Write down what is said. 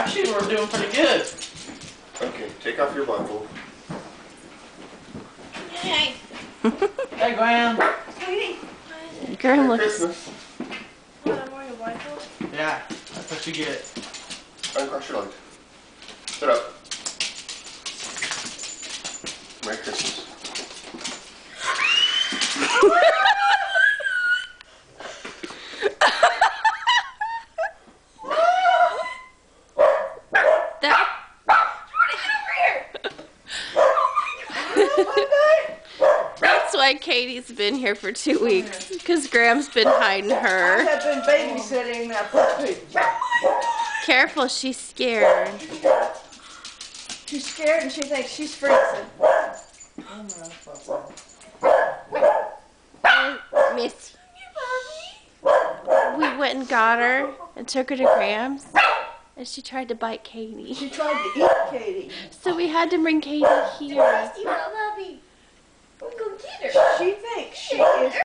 Actually, we're doing pretty good. Okay, take off your blindfold. Hey. Hey, Graham. Sweetie. Graham Merry looks. Christmas. What, I'm wearing a blindfold? Yeah, that's what you get. Uncross your legs. Sit up. Merry Christmas. That. That's why Katie's been here for 2 weeks, because Graham's been hiding I her. have been babysitting that puppy. Careful, she's scared. She's scared and she thinks she's freezing. Missy. We went and got her and took her to Graham's, and she tried to bite Katie. She tried to eat Katie. So we had to bring Katie here. You know that?